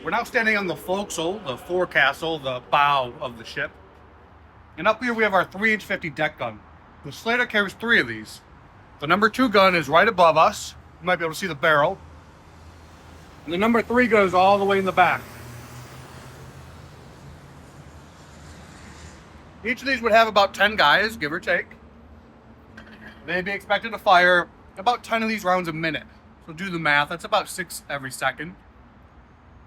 We're now standing on the forecastle, the bow of the ship. And up here we have our 3-inch 50 deck gun. The Slater carries 3 of these. The number 2 gun is right above us. You might be able to see the barrel. And the number 3 goes all the way in the back. Each of these would have about 10 guys, give or take. They'd be expected to fire about 10 of these rounds a minute. So do the math, that's about 6 every second.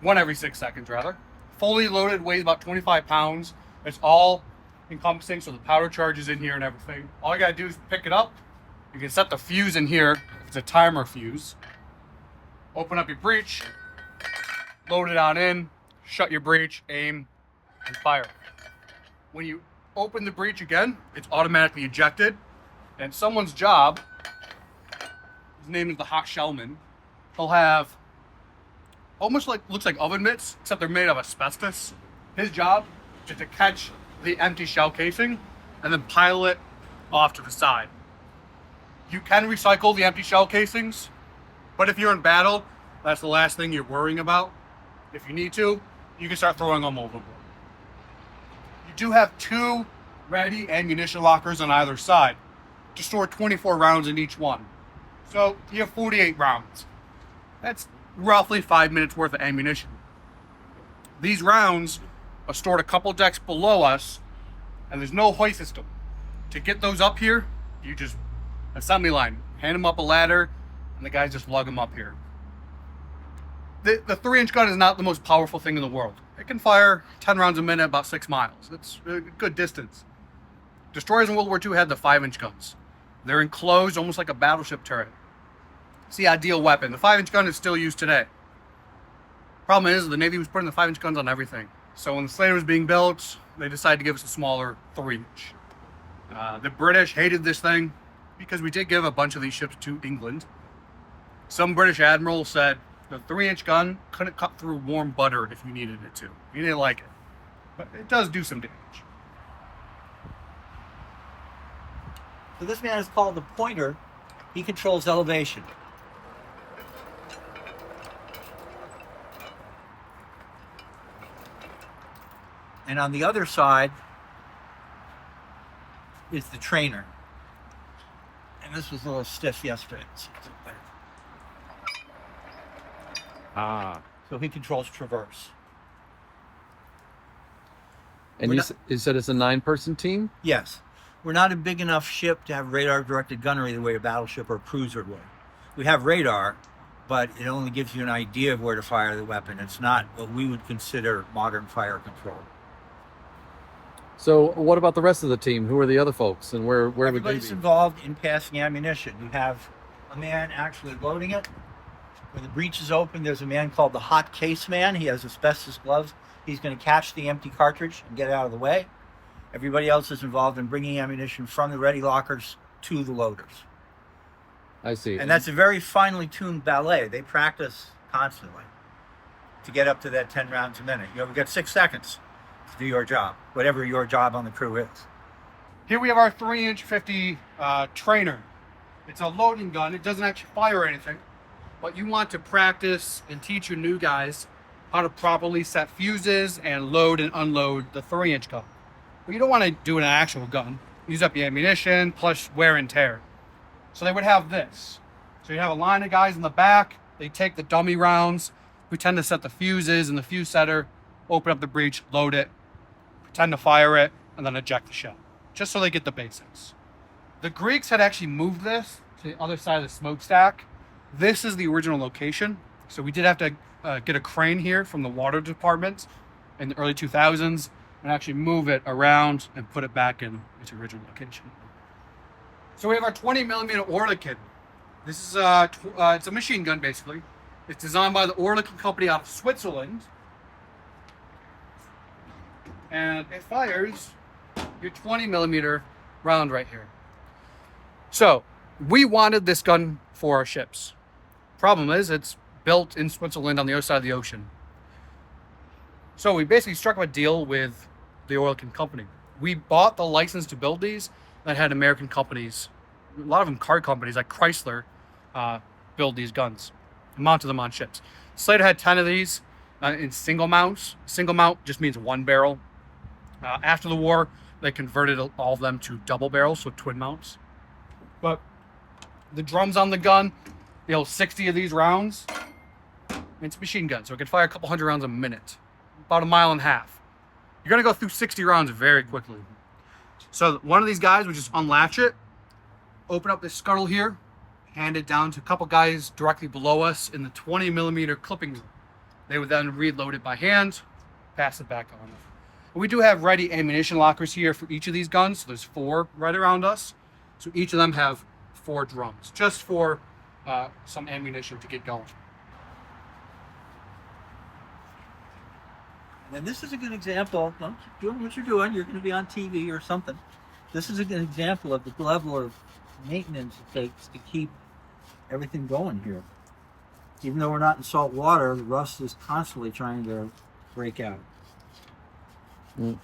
1 every 6 seconds, rather. Fully loaded, weighs about 25 pounds. It's all encompassing, so the powder charge is in here and everything. All you gotta do is pick it up. You can set the fuse in here. It's a timer fuse. Open up your breech, load it on in, shut your breech, aim, and fire. When you open the breech again, it's automatically ejected. And someone's job, his name is the hot shellman, he'll have almost looks like oven mitts, except they're made of asbestos. His job is to catch the empty shell casing and then pile it off to the side. You can recycle the empty shell casings, but if you're in battle, that's the last thing you're worrying about. If you need to, you can start throwing them overboard. You do have 2 ready ammunition lockers on either side to store 24 rounds in each one. So you have 48 rounds. That's roughly 5 minutes worth of ammunition. These rounds are stored a couple decks below us, and there's no hoist system. To get those up here, you just assembly line, hand them up a ladder, and the guys just lug them up here. The 3-inch gun is not the most powerful thing in the world. It can fire 10 rounds a minute, about 6 miles. It's a good distance. Destroyers in World War II had the 5-inch guns. They're enclosed almost like a battleship turret. It's the ideal weapon. The 5-inch gun is still used today. Problem is, the Navy was putting the 5-inch guns on everything. So when the Slater was being built, they decided to give us a smaller 3-inch. The British hated this thing because we did give a bunch of these ships to England. Some British admiral said the 3-inch gun couldn't cut through warm butter if you needed it to. He didn't like it. But it does do some damage. So this man is called the pointer. He controls elevation. And on the other side is the trainer. And this was a little stiff yesterday. So he controls traverse. And you said it's a 9-person team? Yes. We're not a big enough ship to have radar-directed gunnery the way a battleship or a cruiser would. We have radar, but it only gives you an idea of where to fire the weapon. It's not what we would consider modern fire control. So what about the rest of the team? Who are the other folks, and where would they Everybody's be? involved in passing ammunition. You have a man actually loading it. When the breech is open, there's a man called the hot case man. He has asbestos gloves. He's going to catch the empty cartridge and get it out of the way. Everybody else is involved in bringing ammunition from the ready lockers to the loaders. I see. And that's a very finely tuned ballet. They practice constantly to get up to that 10 rounds a minute. You've got 6 seconds to do your job, whatever your job on the crew is. Here we have our 3-inch 50 trainer. It's a loading gun. It doesn't actually fire anything, but you want to practice and teach your new guys how to properly set fuses and load and unload the 3-inch gun. But you don't want to do an actual gun. Use up your ammunition, plus wear and tear. So they would have this. So you have a line of guys in the back. They take the dummy rounds, pretend to set the fuses in the fuse setter, open up the breech, load it, pretend to fire it, and then eject the shell. Just so they get the basics. The Greeks had actually moved this to the other side of the smokestack. This is the original location. So we did have to get a crane here from the water department in the early 2000s and actually move it around and put it back in its original location. So we have our 20mm Oerlikon. This is it's a machine gun basically. It's designed by the Oerlikon company out of Switzerland. And it fires your 20mm round right here. So we wanted this gun for our ships. Problem is, it's built in Switzerland on the other side of the ocean. So we basically struck up a deal with the Oerlikon company. We bought the license to build these that had American companies, a lot of them car companies like Chrysler, build these guns, mounted them on ships. Slater had 10 of these. in single mounts. Single mount just means one barrel. After the war, they converted all of them to double barrels, so twin mounts. But the drums on the gun, 60 of these rounds. It's a machine gun, so it can fire a couple hundred rounds a minute, about a mile and a half. You're gonna go through 60 rounds very quickly. So one of these guys would just unlatch it, open up this scuttle here, hand it down to a couple guys directly below us in the 20 millimeter clipping room. They would then reload it by hand, pass it back on. We do have ready ammunition lockers here for each of these guns. So there's 4 right around us. So each of them have 4 drums, just for some ammunition to get going. And this is a good example. Well, keep doing what you're doing. You're going to be on TV or something. This is a good example of the level of maintenance it takes to keep everything going here. Even though we're not in salt water, the rust is constantly trying to break out. And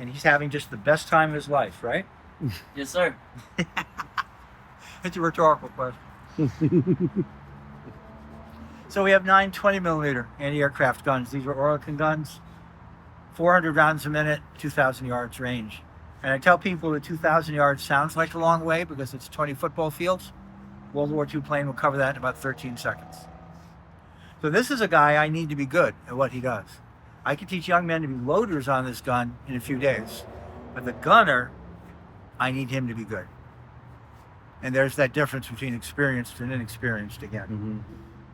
he's having just the best time of his life, right? Yes, sir. It's a rhetorical question. So we have 9 20 millimeter anti-aircraft guns. These are Oerlikon guns, 400 rounds a minute, 2,000 yards range. And I tell people that 2,000 yards sounds like a long way because it's 20 football fields. World War II plane will cover that in about 13 seconds. So this is a guy I need to be good at what he does. I can teach young men to be loaders on this gun in a few days. But the gunner, I need him to be good. And there's that difference between experienced and inexperienced again. Mm-hmm.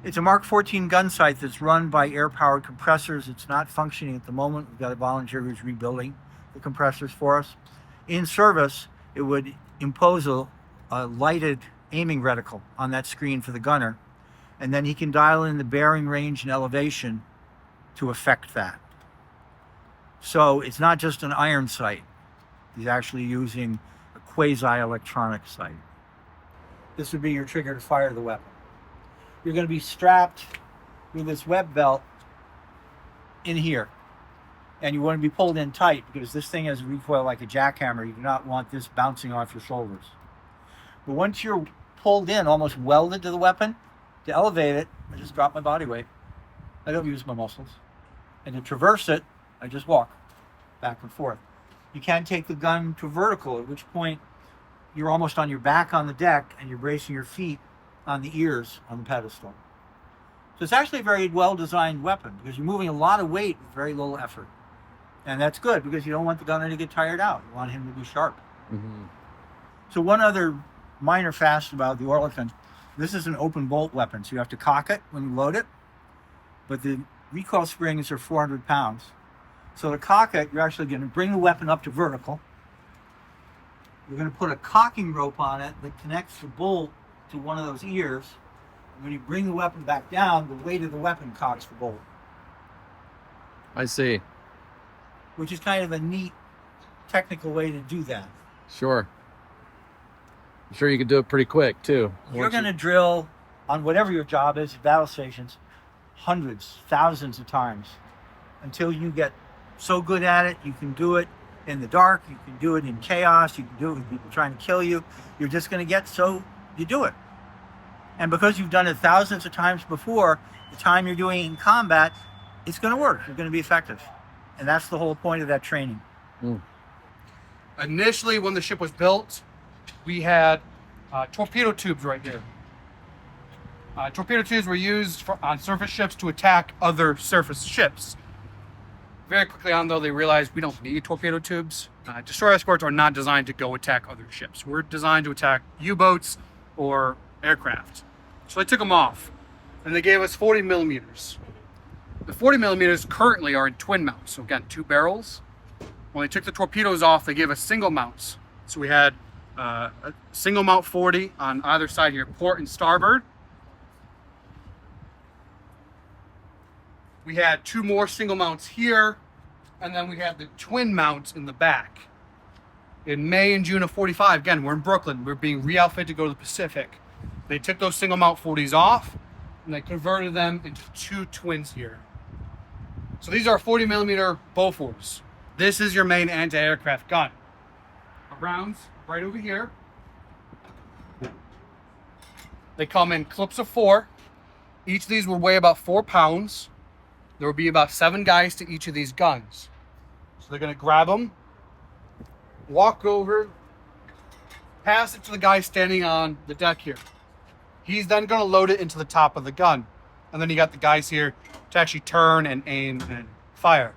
It's a Mark 14 gun sight that's run by air-powered compressors. It's not functioning at the moment. We've got a volunteer who's rebuilding the compressors for us. In service, it would impose a lighted aiming reticle on that screen for the gunner, and then he can dial in the bearing range and elevation to affect that. So it's not just an iron sight. He's actually using a quasi-electronic sight. This would be your trigger to fire the weapon. You're going to be strapped with this web belt in here. And you want to be pulled in tight because this thing has a recoil like a jackhammer. You do not want this bouncing off your shoulders. But once you're pulled in, almost welded to the weapon, to elevate it, I just drop my body weight. I don't use my muscles. And to traverse it, I just walk back and forth. You can take the gun to vertical, at which point you're almost on your back on the deck and you're bracing your feet on the ears on the pedestal. So it's actually a very well-designed weapon because you're moving a lot of weight with very little effort. And that's good because you don't want the gunner to get tired out. You want him to be sharp. Mm-hmm. So one other minor fact about the Oerlikon, this is an open bolt weapon, so you have to cock it when you load it. But the recoil springs are 400 pounds. So to cock it, you're actually going to bring the weapon up to vertical. You're going to put a cocking rope on it that connects the bolt to one of those ears. And when you bring the weapon back down, the weight of the weapon cocks the bolt. I see. Which is kind of a neat technical way to do that. Sure. I'm sure you could do it pretty quick too. You're going to drill on whatever your job is at battle stations hundreds, thousands of times until you get so good at it. You can do it in the dark. You can do it in chaos. You can do it with people trying to kill you. You're just going to get so you do it. And because you've done it thousands of times before, the time you're doing it in combat, it's going to work. You're going to be effective. And that's the whole point of that training. Mm. Initially, when the ship was built, we had torpedo tubes right here. Torpedo tubes were used on surface ships to attack other surface ships. Very quickly on, though, they realized we don't need torpedo tubes. Destroyer escorts are not designed to go attack other ships. We're designed to attack U-boats or aircraft. So they took them off, and they gave us 40 millimeters. The 40 millimeters currently are in twin mounts, so again, 2 barrels. When they took the torpedoes off, they gave us single mounts. So we had a single mount 40 on either side here, port and starboard. We had 2 more single mounts here, and then we had the twin mounts in the back. In May and June of 45, again, we're in Brooklyn. We're being re-outfitted to go to the Pacific. They took those single mount 40s off, and they converted them into 2 twins here. So these are 40 millimeter Bofors. This is your main anti-aircraft gun. The rounds right over here. They come in clips of 4. Each of these will weigh about 4 pounds. There will be about 7 guys to each of these guns. So they're going to grab them, walk over, pass it to the guy standing on the deck here. He's then going to load it into the top of the gun. And then you got the guys here to actually turn and aim and fire.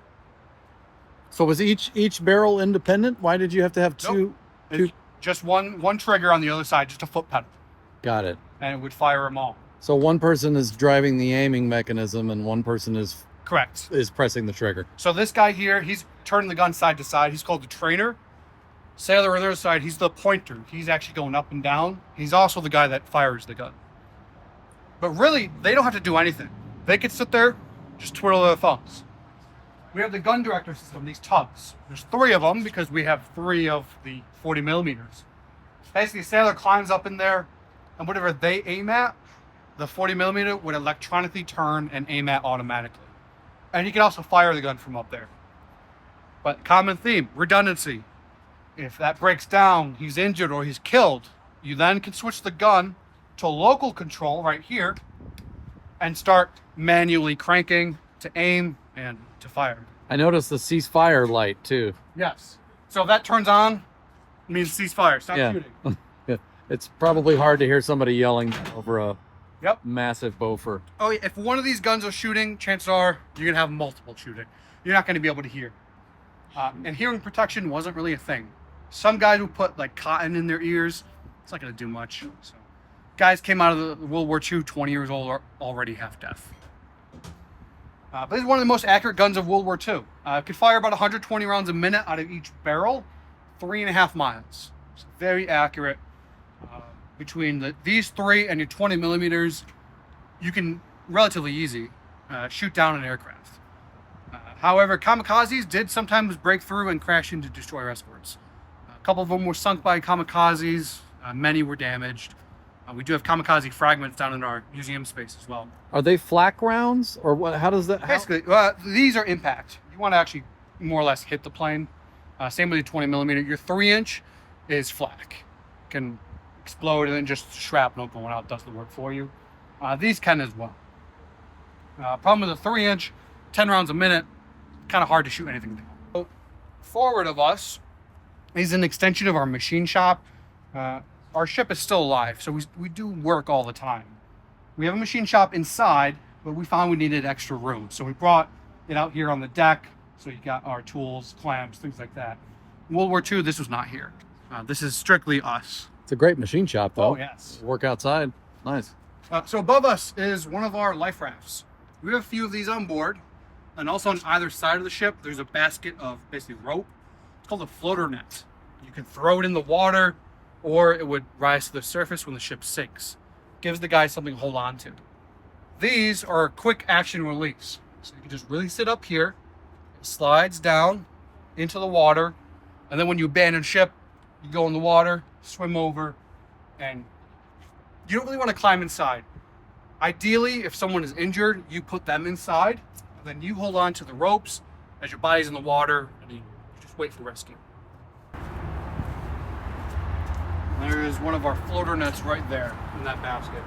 So was each barrel independent? Why did you have to have two? Nope. It's just one trigger on the other side, just a foot pedal. Got it. And it would fire them all. So one person is driving the aiming mechanism and one person is Correct. pressing the trigger. So this guy here, he's turning the gun side to side. He's called the trainer. Sailor on the other side, he's the pointer. He's actually going up and down. He's also the guy that fires the gun. But really, they don't have to do anything. They could sit there, just twiddle their thumbs. We have the gun director system, these tubs. There's 3 of them because we have 3 of the 40 millimeters. Basically, a sailor climbs up in there, and whatever they aim at, the 40 millimeter would electronically turn and aim at automatically. And you can also fire the gun from up there. But common theme, redundancy. If that breaks down, he's injured or he's killed, you then can switch the gun to local control right here and start manually cranking to aim and to fire. I noticed the ceasefire light too. Yes. So if that turns on, it means ceasefire. Stop shooting. Yeah. It's probably hard to hear somebody yelling over a Yep. massive Bofors. Oh, yeah. If one of these guns are shooting, chances are you're going to have multiple shooting. You're not going to be able to hear. And hearing protection wasn't really a thing. Some guys would put like cotton in their ears. It's not going to do much. So, guys came out of the World War II 20 years old are already half deaf. But this is one of the most accurate guns of World War II. It could fire about 120 rounds a minute out of each barrel, 3.5 miles. It's very accurate. Between these 3 and your 20 millimeters, you can relatively easy shoot down an aircraft. However, kamikazes did sometimes break through and crash into destroyer escorts. A couple of them were sunk by kamikazes. Many were damaged. We do have kamikaze fragments down in our museum space as well. Are they flak rounds or what? How does that? Basically, these are impact. You want to actually more or less hit the plane. Same with the 20 millimeter. Your 3-inch is flak. Can explode and then just shrapnel going out does the work for you. These can as well. Problem with the 3-inch, 10 rounds a minute, kind of hard to shoot anything down. So, forward of us is an extension of our machine shop. Our ship is still alive, so we do work all the time. We have a machine shop inside, but we found we needed extra room. So we brought it out here on the deck. So you got our tools, clamps, things like that. In World War II, this was not here. This is strictly us. It's a great machine shop, though. Oh, yes. Work outside. Nice. So above us is one of our life rafts. We have a few of these on board. And also on either side of the ship, there's a basket of basically rope. It's called a floater net. You can throw it in the water, or it would rise to the surface when the ship sinks. Gives the guy something to hold on to. These are a quick action release. So you can just release it up here. It slides down into the water. And then when you abandon ship, you go in the water, swim over, and you don't really want to climb inside. Ideally, if someone is injured, you put them inside, and then you hold on to the ropes as your body's in the water, and you just wait for rescue. There is one of our floater nets right there in that basket.